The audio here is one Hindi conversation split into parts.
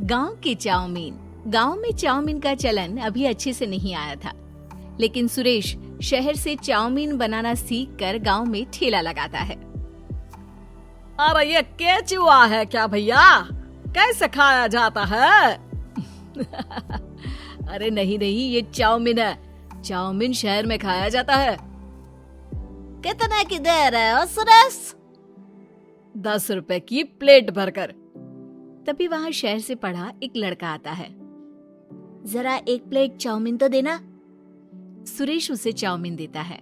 गांव के चाउमीन। गांव में चाउमीन का चलन अभी अच्छे से नहीं आया था, लेकिन सुरेश शहर से चाउमीन बनाना सीखकर गांव में ठेला लगाता है। अरे ये केचुआ है क्या भैया? कैसे खाया जाता है? अरे नहीं, ये चाउमीन है। चाउमीन शहर में खाया जाता है। कितने की दे रहे हो सुरेश? 10 रुपए की प्लेट भरकर। तभी वहां शहर से पढ़ा एक लड़का आता है। जरा एक प्लेट चाउमीन तो देना। सुरेश उसे चाउमीन देता है।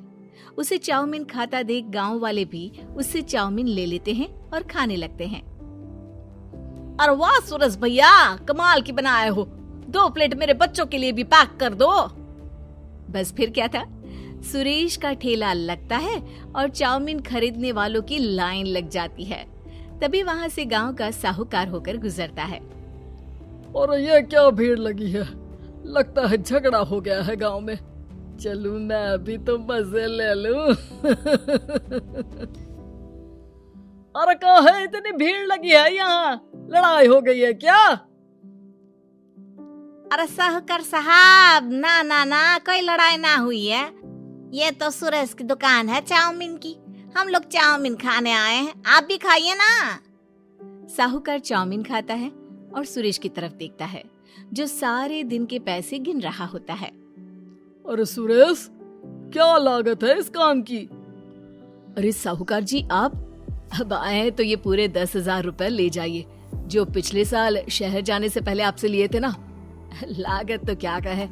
उसे चाउमीन खाता देख गांव वाले भी उससे चाउमीन ले लेते हैं और खाने लगते हैं। अरे वाह सुरेश भैया, कमाल की बनाए हो। 2 प्लेट मेरे बच्चों के लिए भी पैक कर दो। बस फिर क्या था, सुरेश का ठेला लगता है और चाउमीन खरीदने वालों की लाइन लग जाती है। तभी वहां से गांव का साहूकार होकर गुजरता है। और ये क्या भीड़ लगी है? लगता है झगड़ा हो गया है गांव में। चलूं मैं अभी तो मजे ले लूं। अरे कहाँ है, इतनी भीड़ लगी है यहाँ? लड़ाई हो गई है क्या? अरे साहूकार साहब, ना कोई लड़ाई ना हुई है। ये तो सुरेश की दुकान है चाउमीन की। हम लोग चाउमीन खाने आए हैं, आप भी खाइए ना। साहूकार चाउमीन खाता है और सुरेश की तरफ देखता है, जो सारे दिन के पैसे गिन रहा होता है। अरे सुरेश, क्या लागत है इस काम की? अरे साहूकार जी, आप अब आए तो ये पूरे 10,000 रुपए ले जाइए, जो पिछले साल शहर जाने से पहले आपसे लिए थे ना। लागत तो क्या कहे,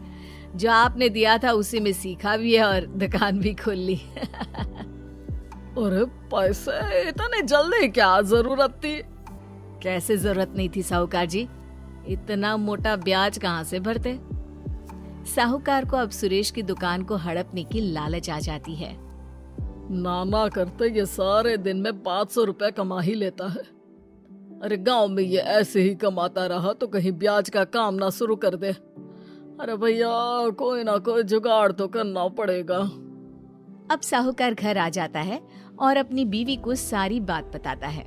जो आपने दिया था उसी में सीखा भी है और दुकान भी खोल ली। अरे पैसे इतने जल्दी क्या जरूरत थी? कैसे जरूरत नहीं थी साहूकार जी, इतना मोटा ब्याज कहाँ से भरते। साहूकार को अब सुरेश की दुकान को हड़पने की लालच आ जाती है। नाना करते ये सारे दिन में 500 रुपए कमा ही लेता है। अरे गांव में ये ऐसे ही कमाता रहा तो कहीं ब्याज का काम ना शुरू कर दे। अरे भैया, कोई ना कोई जुगाड़ तो करना पड़ेगा। अब साहूकार घर आ जाता है और अपनी बीवी को सारी बात बताता है।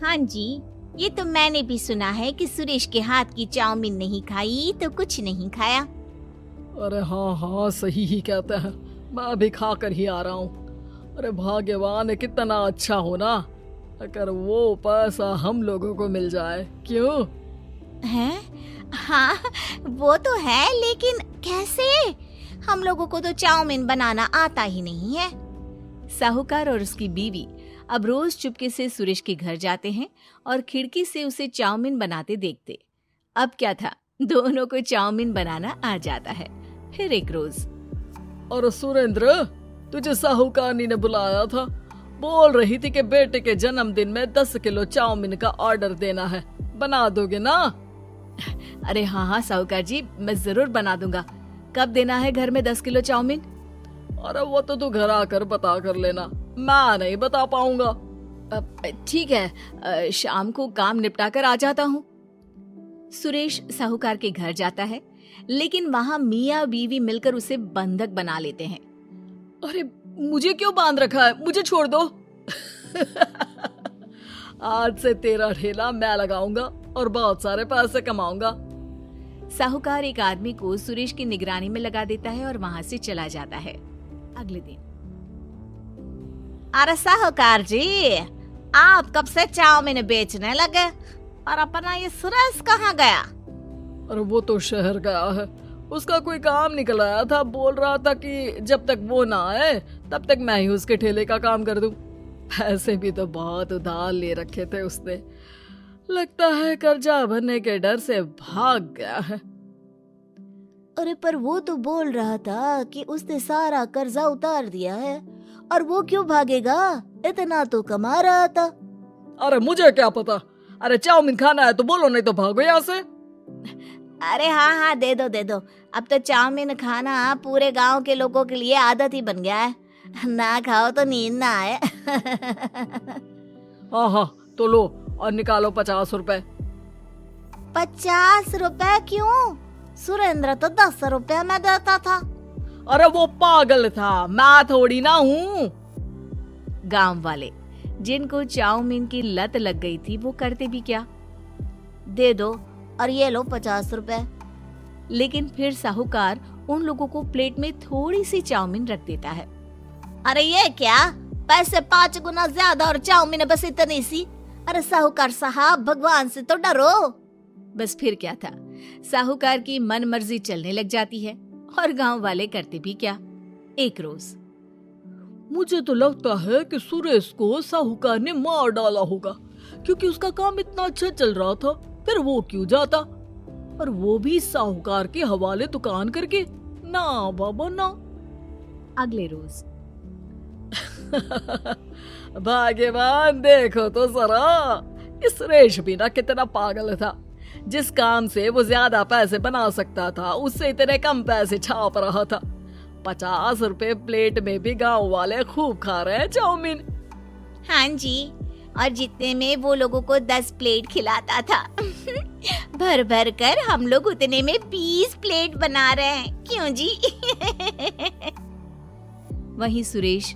हाँ जी, ये तो मैंने भी सुना है कि सुरेश के हाथ की चाउमीन नहीं खाई तो कुछ नहीं खाया। अरे हाँ, सही ही कहते हैं। मैं भी खा कर ही आ रहा हूँ। अरे भाग्यवान है, कितना अच्छा हो ना अगर वो पैसा हम लोगों को मिल जाए। क्यों हैं? हाँ वो तो है, लेकिन कैसे? हम लोगों को तो चाउमीन बनाना आता ही नहीं है। साहूकार और उसकी बीवी अब रोज चुपके से सुरेश के घर जाते हैं और खिड़की से उसे चाउमीन बनाते देखते। अब क्या था, दोनों को चाउमीन बनाना आ जाता है। फिर एक रोज, और सुरेंद्र, तुझे साहूकारनी ने बुलाया था। बोल रही थी कि बेटे के जन्मदिन में 10 किलो चाउमीन का ऑर्डर देना है। बना दोगे ना? अरे हाँ साहूकार जी, मैं जरूर बना दूंगा। कब देना है घर में 10 किलो चाउमीन? अरे वो तो तू घर आकर बता कर लेना, मैं नहीं बता पाऊंगा। ठीक है, शाम को काम निपटा कर आ जाता हूँ। सुरेश साहूकार के घर जाता है, लेकिन वहाँ मियाँ बीवी मिलकर उसे बंधक बना लेते हैं। अरे मुझे क्यों बांध रखा है? मुझे छोड़ दो। आज से तेरा ठेला मैं लगाऊंगा और बहुत सारे पैसे कमाऊंगा। साहूकार एक आदमी को सुरेश की निगरानी में लगा देता है और वहाँ से चला जाता है। अगले दिन, अरे साहूकार जी, आप कब से चाउमीन बेचने लगे और अपना ये सुरेश कहाँ गया? अरे वो तो शहर गया है, उसका कोई काम निकल आया था। बोल रहा था कि जब तक वो ना आए तब तक मैं ही उसके ठेले का काम कर दूं। पैसे भी तो बहुत उधार ले रखे थे उसने। लगता है कर्जा भरने के डर से भाग गया है। अरे पर वो तो बोल रहा था कि उसने सारा कर्जा उतार दिया है, और वो क्यों भागेगा? इतना तो कमा रहा था। अरे मुझे क्या पता। अरे चाउमीन खाना है तो बोलो, नहीं तो भागो यहाँ से। अरे हाँ, दे दो। अब तो चाउमीन खाना पूरे गांव के लोगों के लिए आदत ही बन गया है। ना खाओ तो नींद ना आए। हाँ, तो लो और निकालो 50 रुपए। 50 रुपए क्यों? सुरेंद्र तो 10 रुपए में देता था। अरे वो पागल था, मैं थोड़ी ना हूँ। गांव वाले, जिनको चाउमीन की लत लग गई थी, वो करते भी क्या? दे दो और ये लो 50 रुपए। लेकिन फिर साहूकार उन लोगों को प्लेट में थोड़ी सी चाउमीन रख देता है। अरे ये क्या, पैसे 5 गुना ज्यादा और चाउमीन बस इतनी सी। अरे साहूकार साहब, भगवान से तो डरो। बस फिर क्या था, साहूकार की मन मर्जी चलने लग जाती है और गांव वाले करते भी क्या। एक रोज मुझे तो लगता है कि सुरेश को साहूकार ने मार डाला होगा, क्योंकि उसका काम इतना अच्छा चल रहा था, फिर वो क्यों जाता, और वो भी साहूकार के हवाले दुकान करके। ना बाबा ना। अगले रोज भाग्यवान, देखो तो जरा, इस सुरेश भी ना कितना पागल था। जिस काम से वो ज्यादा पैसे बना सकता था, उससे इतने कम पैसे छाप रहा था। 50 रुपए प्लेट में भी गांव वाले खूब खा रहे हैं चाउमीन। हाँ जी, और जितने में वो लोगों को 10 प्लेट खिलाता था भर भर कर हम लोग उतने में 20 प्लेट बना रहे हैं। क्यों जी? वहीं सुरेश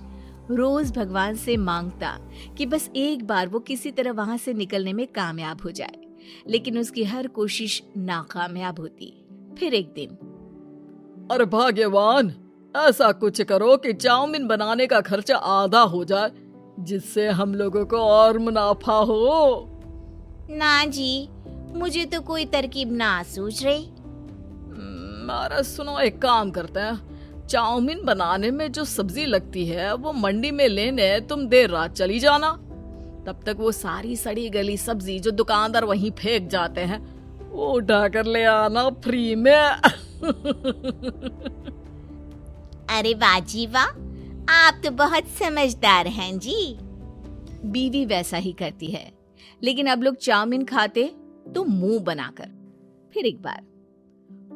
रोज भगवान से मांगता कि बस एक बार वो किसी तरह वहां से निकलने में कामयाब हो जाए, लेकिन उसकी हर कोशिश नाकामयाब होती। फिर एक दिन, अरे भाग्यवान, ऐसा कुछ करो कि चाउमीन बनाने का खर्चा आधा हो जाए, जिससे हम लोगों को और मुनाफा हो। ना जी, मुझे तो कोई तरकीब ना सूझ रही। अरे सुनो, एक काम करते हैं, चाउमीन बनाने में जो सब्जी लगती है वो मंडी में लेने तुम देर रात चली जाना। तब तक वो सारी सड़ी गली सब्जी जो दुकानदार वहीं फेंक जाते हैं, वो उठा कर ले आना फ्री में। अरे वाह जी वाह, आप तो बहुत समझदार हैं जी। बीवी वैसा ही करती है, लेकिन अब लोग चाउमीन खाते तो मुंह बनाकर। फिर एक बार,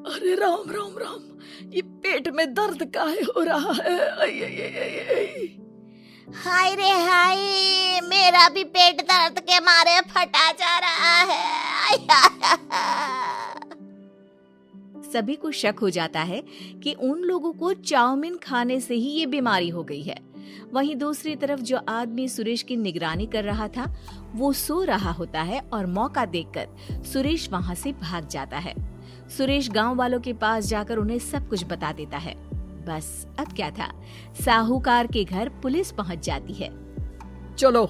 अरे राम राम राम, ये पेट में दर्द काहे हो रहा है? आई, आई, आई, आई, आई। हाय रे हाय, मेरा भी पेट दर्द के मारे फटा जा रहा है। सभी को शक हो जाता है कि उन लोगों को चाउमीन खाने से ही ये बीमारी हो गई है। वहीं दूसरी तरफ जो आदमी सुरेश की निगरानी कर रहा था, वो सो रहा होता है और मौका देखकर सुरेश वहां से भाग जाता है। सुरेश गांव वालों के पास जाकर उन्हें सब कुछ बता देता है। बस अब क्या था, साहूकार के घर पुलिस पहुंच जाती है। चलो,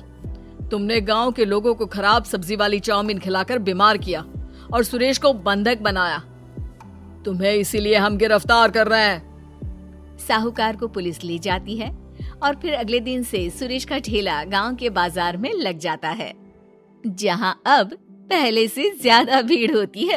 तुमने गांव के लोगों को खराब सब्जी वाली चाउमीन खिलाकर बीमार किया और सुरेश को बंधक बनाया। तुम्हें इसीलिए हम गिरफ्तार कर रहे हैं। साहूकार को पुलिस ले जाती है और फिर अगले दिन से सुरेश का ठेला गांव के बाजार में लग जाता है, जहां अब पहले से ज्यादा भीड़ होती है।